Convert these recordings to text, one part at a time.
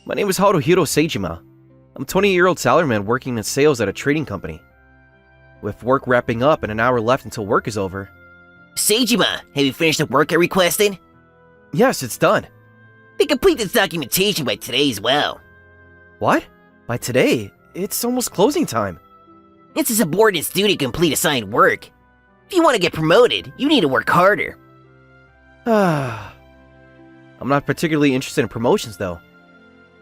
My name is Haruhiro Seijima. I'm a 20-year-old salaryman working in sales at a trading company. With work wrapping up and an hour left until work is over. Seijima, have you finished the work I requested? Yes, it's done. Then complete this documentation by today as well. What? By today? It's almost closing time. It's a subordinate's duty to complete assigned work. If you want to get promoted, you need to work harder. I'm not particularly interested in promotions, though.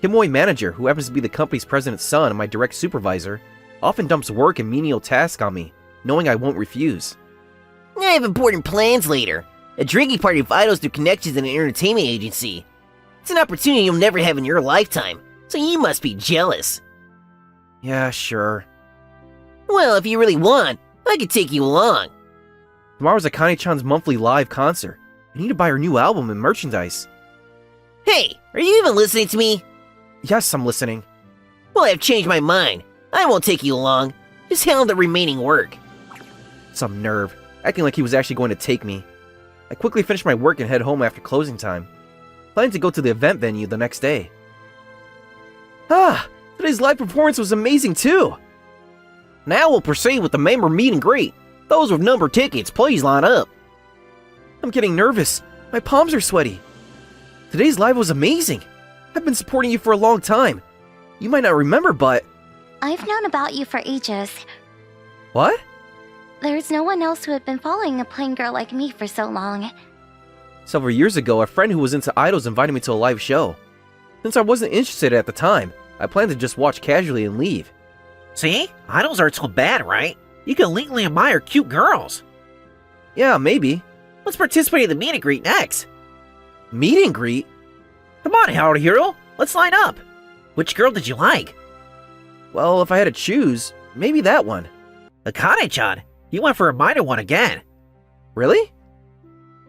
Kimoi manager, who happens to be the company's president's son and my direct supervisor, often dumps work and menial tasks on me, knowing I won't refuse. I have important plans later. A drinking party of idols through connections in an entertainment agency. It's an opportunity you'll never have in your lifetime, so you must be jealous. Yeah, sure. Well, if you really want, I could take you along. Tomorrow's Akane-chan's monthly live concert. I need to buy her new album and merchandise. Hey, are you even listening to me? Yes, I'm listening. Well, I've changed my mind. I won't take you along. Just handle the remaining work. Some nerve, acting like he was actually going to take me. I quickly finish my work and head home after closing time, planning to go to the event venue the next day. Today's live performance was amazing too! Now we'll proceed with the member meet and greet. Those with number tickets, please line up. I'm getting nervous. My palms are sweaty. Today's live was amazing. I've been supporting you for a long time. You might not remember, but... I've known about you for ages. What? There's no one else who had been following a plain girl like me for so long. Several years ago, a friend who was into idols invited me to a live show. Since I wasn't interested at the time, I planned to just watch casually and leave. See? Idols aren't so bad, right? You can legally admire cute girls. Yeah, maybe. Let's participate in the meet and greet next. Meet and greet? Come on, Haruhiro. Let's line up. Which girl did you like? Well, if I had to choose, maybe that one. Akane-chan. You went for a minor one again. Really?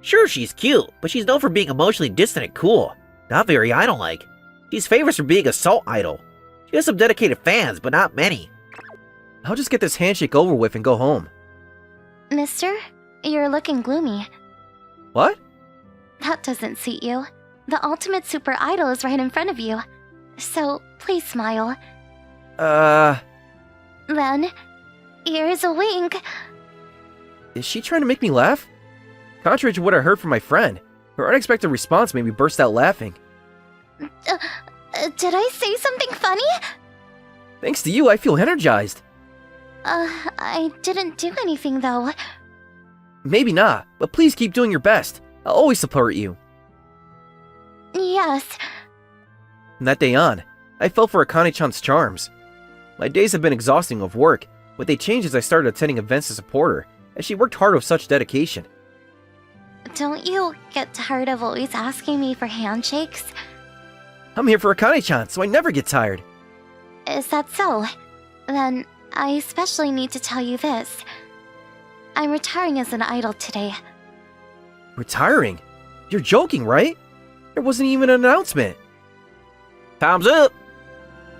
Sure, she's cute, but she's known for being emotionally distant and cool. Not very idol-like. She's famous for being a salt idol. She has some dedicated fans, but not many. I'll just get this handshake over with and go home. Mister, you're looking gloomy. What? That doesn't suit you. The ultimate super idol is right in front of you. So, please smile. Then, here's a wink. Is she trying to make me laugh? Contrary to what I heard from my friend, her unexpected response made me burst out laughing. Did I say something funny? Thanks to you, I feel energized. I didn't do anything though. Maybe not, but please keep doing your best. I'll always support you. Yes. From that day on, I fell for Akane-chan's charms. My days have been exhausting with work, but they changed as I started attending events to support her, as she worked hard with such dedication. Don't you get tired of always asking me for handshakes? I'm here for Akane-chan, so I never get tired. Is that so? Then I especially need to tell you this. I'm retiring as an idol today. Retiring? You're joking, right? There wasn't even an announcement. Time's up!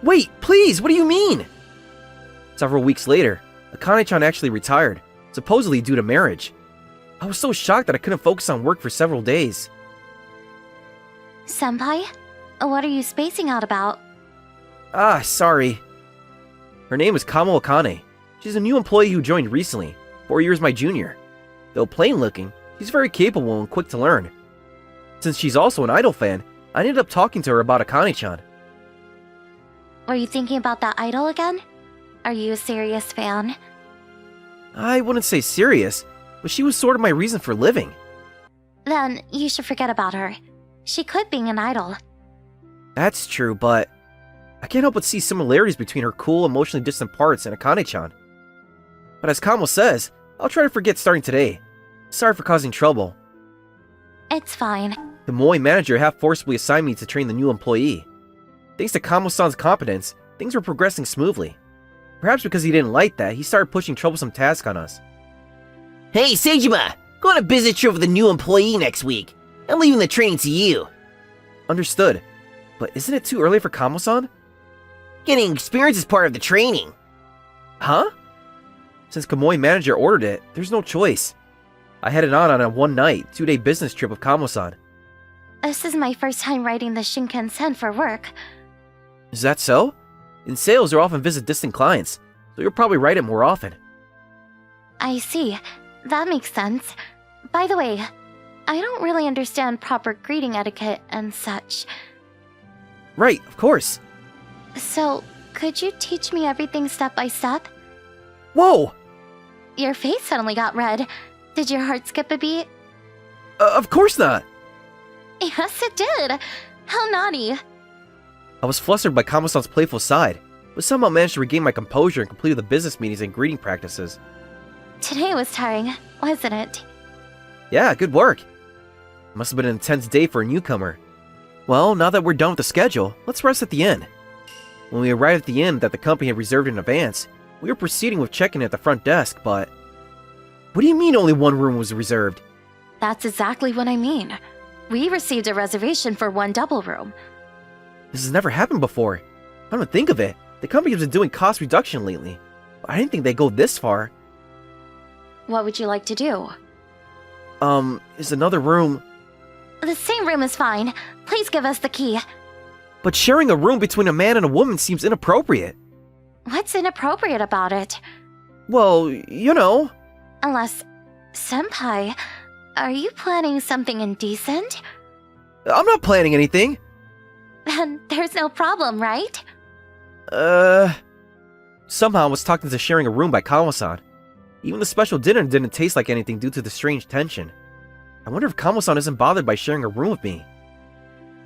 Wait, please, what do you mean? Several weeks later, Akane-chan actually retired, supposedly due to marriage. I was so shocked that I couldn't focus on work for several days. Senpai? What are you spacing out about? Sorry. Her name is Kamo Akane. She's a new employee who joined recently, 4 years my junior. Though plain looking, she's very capable and quick to learn. Since she's also an idol fan, I ended up talking to her about Akane-chan. Were you thinking about that idol again? Are you a serious fan? I wouldn't say serious, but she was sort of my reason for living. Then you should forget about her. She quit being an idol. That's true, but I can't help but see similarities between her cool, emotionally distant parts and Akane-chan. But as Kamo says, I'll try to forget starting today. Sorry for causing trouble. It's fine. The Moe manager half-forcibly assigned me to train the new employee. Thanks to Kamo-san's competence, things were progressing smoothly. Perhaps because he didn't like that, he started pushing troublesome tasks on us. Hey, Seijima! Go on a business trip with a new employee next week. I'm leaving the training to you. Understood. But isn't it too early for Kamo-san? Getting experience is part of the training. Huh? Since Kamoi manager ordered it, there's no choice. I headed on a one-night, 2-day business trip with Kamo-san. This is my first time riding the Shinkansen for work. Is that so? In sales, you often visit distant clients, so you'll probably write it more often. I see. That makes sense. By the way, I don't really understand proper greeting etiquette and such. Right, of course. So, could you teach me everything step by step? Whoa! Your face suddenly got red. Did your heart skip a beat? Of course not! Yes, it did. How naughty. I was flustered by Kamo-san's playful side, but somehow managed to regain my composure and completed the business meetings and greeting practices. Today was tiring, wasn't it? Yeah, good work. Must have been an intense day for a newcomer. Well, now that we're done with the schedule, let's rest at the inn. When we arrived at the inn that the company had reserved in advance, we were proceeding with check-in at the front desk, but... What do you mean only one room was reserved? That's exactly what I mean. We received a reservation for one double room. This has never happened before. Come to think of it, the company has been doing cost reduction lately. But I didn't think they'd go this far. What would you like to do? Is another room... The same room is fine. Please give us the key. But sharing a room between a man and a woman seems inappropriate. What's inappropriate about it? Well, you know... Unless... Senpai, are you planning something indecent? I'm not planning anything. Then there's no problem, right? Somehow I was talked into sharing a room by Kamo-san. Even the special dinner didn't taste like anything due to the strange tension. I wonder if Kamo-san isn't bothered by sharing a room with me.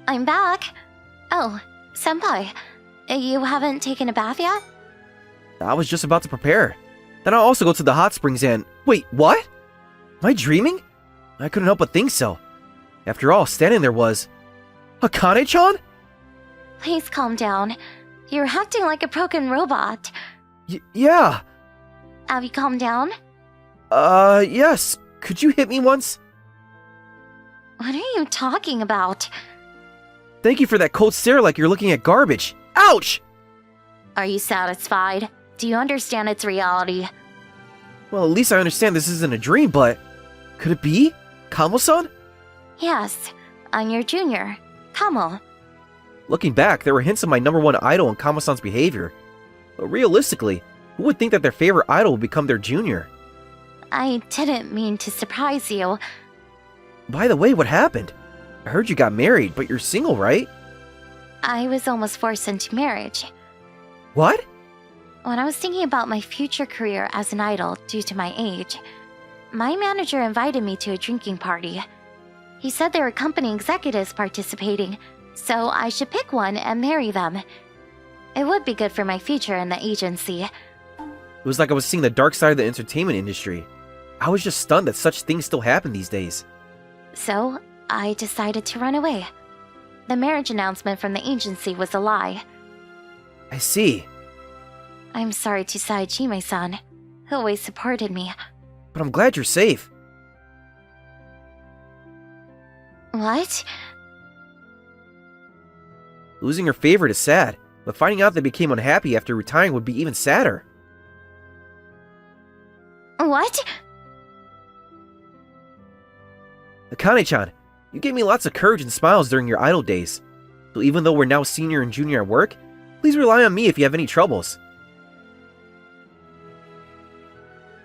I'm back. Oh, Senpai, you haven't taken a bath yet? I was just about to prepare. Then I'll also go to the hot springs and... Wait, what? Am I dreaming? I couldn't help but think so. After all, standing there was... Akane-chan? Please calm down. You're acting like a broken robot. Yeah. Have you calmed down? Yes. Could you hit me once? What are you talking about? Thank you for that cold stare like you're looking at garbage. Ouch! Are you satisfied? Do you understand its reality? Well, at least I understand this isn't a dream, but... Could it be? Kamo-san? Yes, I'm your junior, Kamo. Looking back, there were hints of my number one idol and Kamo-san's behavior. But realistically, who would think that their favorite idol would become their junior? I didn't mean to surprise you. By the way, what happened? I heard you got married, but you're single, right? I was almost forced into marriage. What? When I was thinking about my future career as an idol due to my age, my manager invited me to a drinking party. He said there were company executives participating, so I should pick one and marry them. It would be good for my future in the agency. It was like I was seeing the dark side of the entertainment industry. I was just stunned that such things still happen these days. So, I decided to run away. The marriage announcement from the agency was a lie. I see. I'm sorry to Saejime-san, who always supported me. But I'm glad you're safe. What? Losing your favorite is sad, but finding out they became unhappy after retiring would be even sadder. What? Akane-chan, you gave me lots of courage and smiles during your idol days. So even though we're now senior and junior at work, please rely on me if you have any troubles.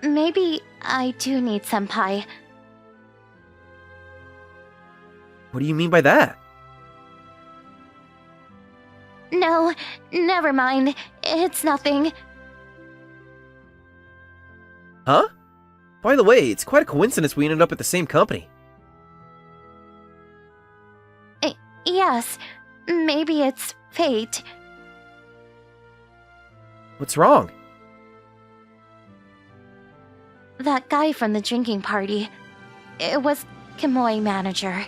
Maybe I do need senpai. What do you mean by that? No, never mind. It's nothing. Huh? By the way, it's quite a coincidence we ended up at the same company. Yes, maybe it's fate. What's wrong? That guy from the drinking party. It was Kimoi manager.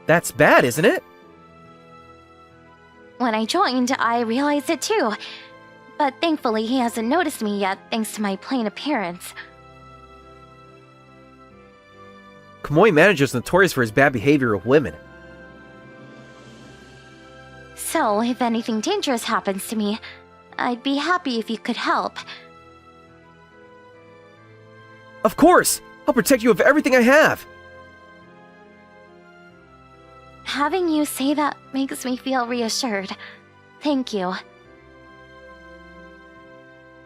That's bad, isn't it? When I joined, I realized it too. But thankfully, he hasn't noticed me yet thanks to my plain appearance. Kamui manager is notorious for his bad behavior with women. So, if anything dangerous happens to me, I'd be happy if you could help. Of course! I'll protect you with everything I have! Having you say that makes me feel reassured. Thank you.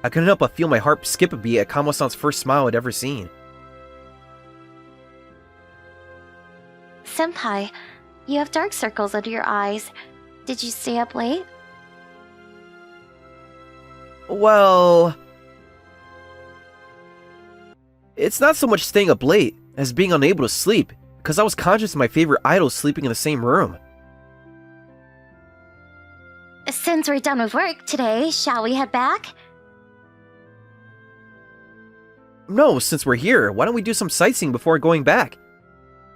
I couldn't help but feel my heart skip a beat at Kamo-san's first smile I'd ever seen. Senpai, you have dark circles under your eyes. Did you stay up late? Well... It's not so much staying up late as being unable to sleep, because I was conscious of my favorite idol sleeping in the same room. Since we're done with work today, shall we head back? No, since we're here, why don't we do some sightseeing before going back?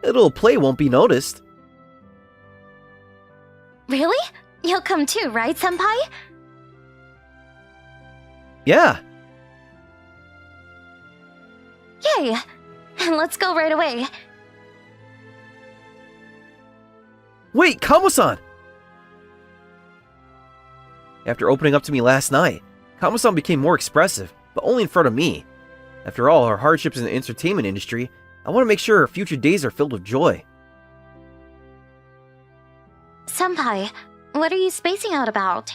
A little play won't be noticed. Really? You'll come too, right, Senpai? Yeah. Yay! Let's go right away. Wait, Kamo-san! After opening up to me last night, Kamo-san became more expressive, but only in front of me. After all her hardships in the entertainment industry, I want to make sure her future days are filled with joy. Senpai, what are you spacing out about?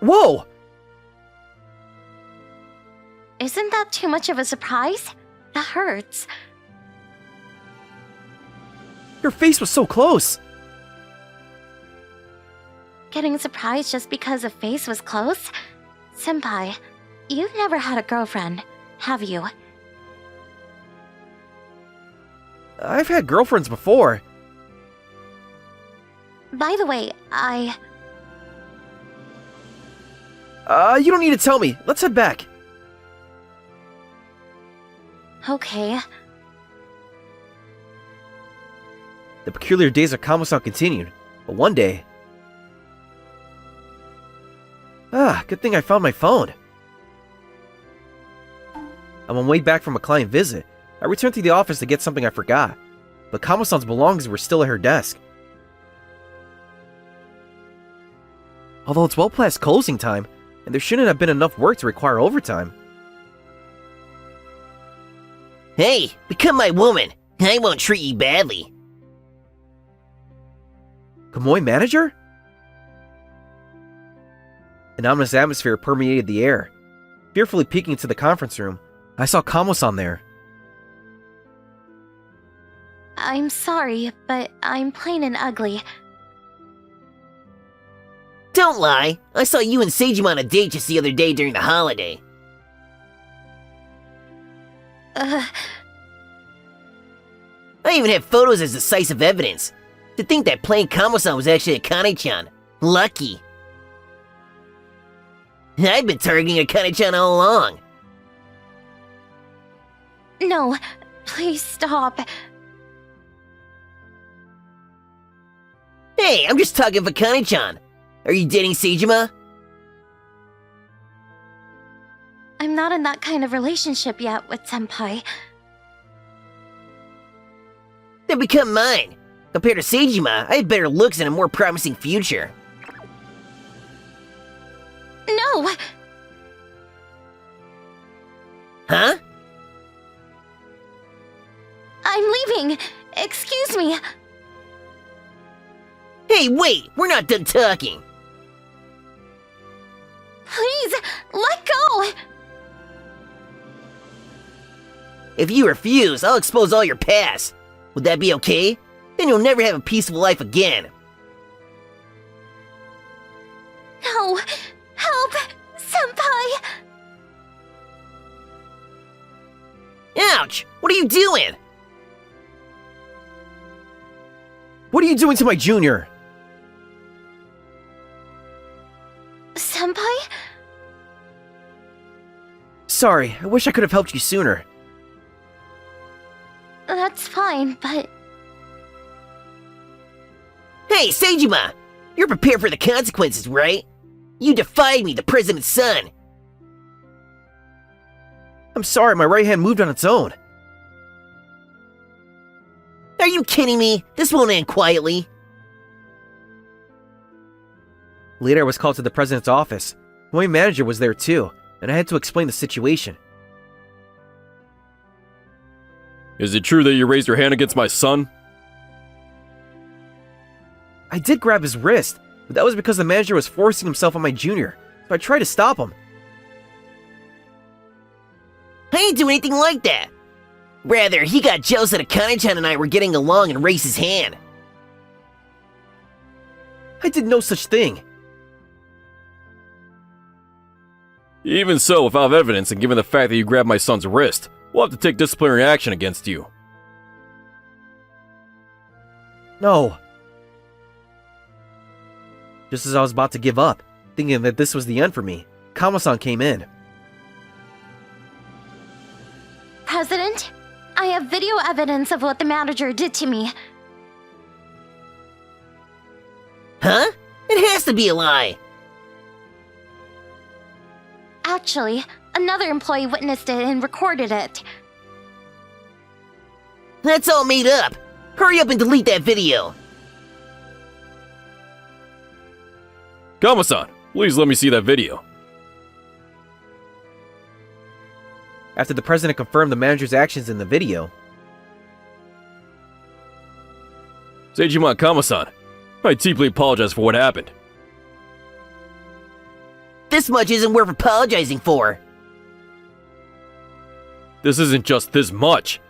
Whoa! Isn't that too much of a surprise? That hurts. Your face was so close! Getting surprised just because a face was close? Senpai, you've never had a girlfriend, have you? I've had girlfriends before. By the way, You don't need to tell me. Let's head back. Okay. The peculiar days of Kamo-san continued, but one day... good thing I found my phone. On my way back from a client visit, I returned to the office to get something I forgot, but Kamo-san's belongings were still at her desk. Although it's well past closing time, and there shouldn't have been enough work to require overtime. Hey, become my woman. I won't treat you badly. Kamui manager? An ominous atmosphere permeated the air. Fearfully peeking into the conference room, I saw Kamo-san there. I'm sorry, but I'm plain and ugly. Don't lie. I saw you and Seijima on a date just the other day during the holiday. I even have photos as decisive evidence. To think that playing Kamo-san was actually Akane-chan. Lucky. I've been targeting Akane-chan all along. No, please stop. Hey, I'm just talking for Akane-chan. Are you dating Seijima? I'm not in that kind of relationship yet with Senpai. Then become mine. Compared to Seijima, I have better looks and a more promising future. No! Huh? I'm leaving! Excuse me! Hey, wait! We're not done talking! Please, let go! If you refuse, I'll expose all your past. Would that be okay? Then you'll never have a peaceful life again. No! Help! Senpai! Ouch! What are you doing? What are you doing to my junior? Senpai? Sorry, I wish I could have helped you sooner. That's fine, but... Hey, Seijima! You're prepared for the consequences, right? You defied me, the president's son! I'm sorry, my right hand moved on its own. Are you kidding me? This won't end quietly. Later, I was called to the president's office. My manager was there too, and I had to explain the situation. Is it true that you raised your hand against my son? I did grab his wrist, but that was because the manager was forcing himself on my junior, so I tried to stop him. I didn't do anything like that. Rather, he got jealous that Akane-chan and I were getting along and raised his hand. I did no such thing. Even so, without evidence and given the fact that you grabbed my son's wrist, we'll have to take disciplinary action against you. No. Just as I was about to give up, thinking that this was the end for me, Kamo-san came in. President, I have video evidence of what the manager did to me. Huh? It has to be a lie. Actually, another employee witnessed it and recorded it. That's all made up. Hurry up and delete that video. Kamo-san, please let me see that video. After the president confirmed the manager's actions in the video, Seijima Kamo-san, I deeply apologize for what happened. This much isn't worth apologizing for. This isn't just this much.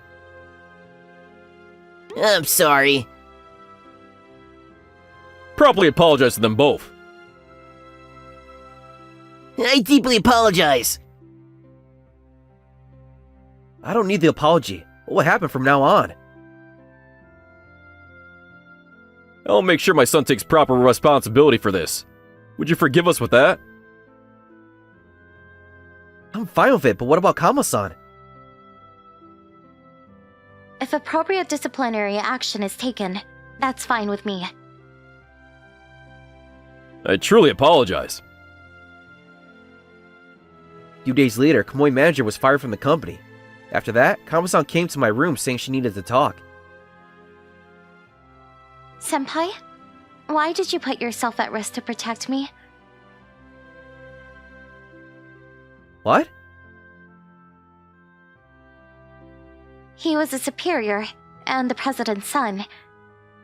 I'm sorry. Properly apologize to them both. I deeply apologize. I don't need the apology. What will happen from now on? I'll make sure my son takes proper responsibility for this. Would you forgive us with that? I'm fine with it, but what about Kamo-san? If appropriate disciplinary action is taken, that's fine with me. I truly apologize. A few days later, Kamui manager was fired from the company. After that, Kamo-san came to my room saying she needed to talk. Senpai, why did you put yourself at risk to protect me? What? He was a superior, and the president's son.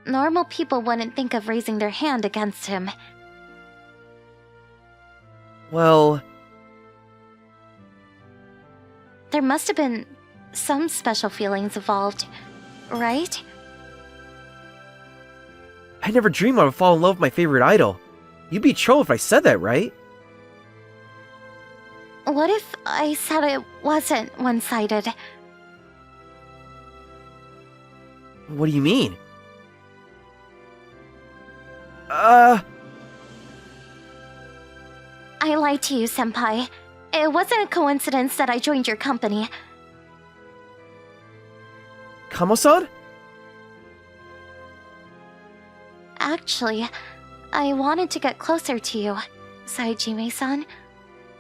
Normal people wouldn't think of raising their hand against him. Well, There must have been some special feelings involved, right? I never dreamed I would fall in love with my favorite idol. You'd be trolled if I said that, right? What if I said it wasn't one-sided? What do you mean? I lied to you, Senpai. It wasn't a coincidence that I joined your company. Kamo-san? Actually, I wanted to get closer to you, Saejime-san.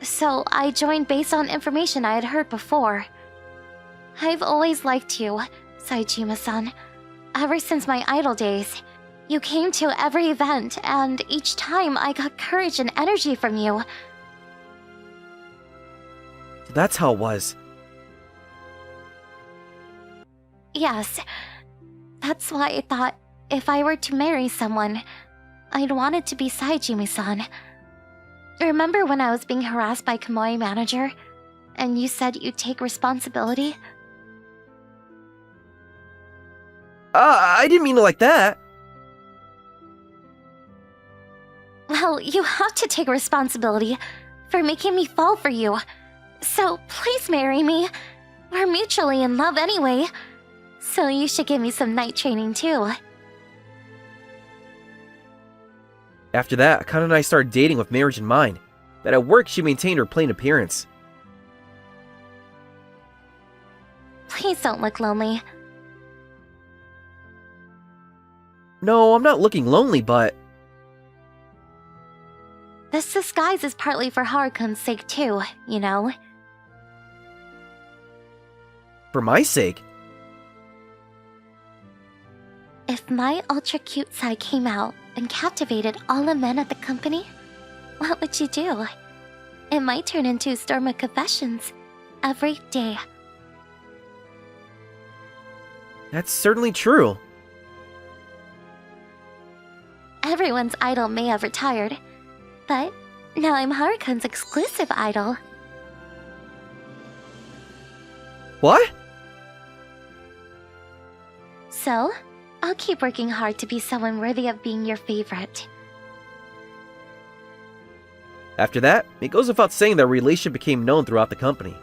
So I joined based on information I had heard before. I've always liked you, Saejima-san. Ever since my idol days. You came to every event, and each time I got courage and energy from you. So that's how it was. Yes. That's why I thought if I were to marry someone, I'd want it to be Saejime-san. Remember when I was being harassed by Kamui manager, and you said you'd take responsibility? I didn't mean it like that. Well, you have to take responsibility for making me fall for you. So please marry me. We're mutually in love anyway. So you should give me some night training too. After that, Akane and I started dating with marriage in mind. That at work, she maintained her plain appearance. Please don't look lonely. No, I'm not looking lonely, but This disguise is partly for Harukun's sake too, you know? for my sake, If my ultra-cute side came out and captivated all the men at the company, what would you do? It might turn into a storm of confessions every day. That's certainly true. Everyone's idol may have retired, but now I'm Harukan's exclusive idol. What? So, I'll keep working hard to be someone worthy of being your favorite. After that, it goes without saying that our relationship became known throughout the company.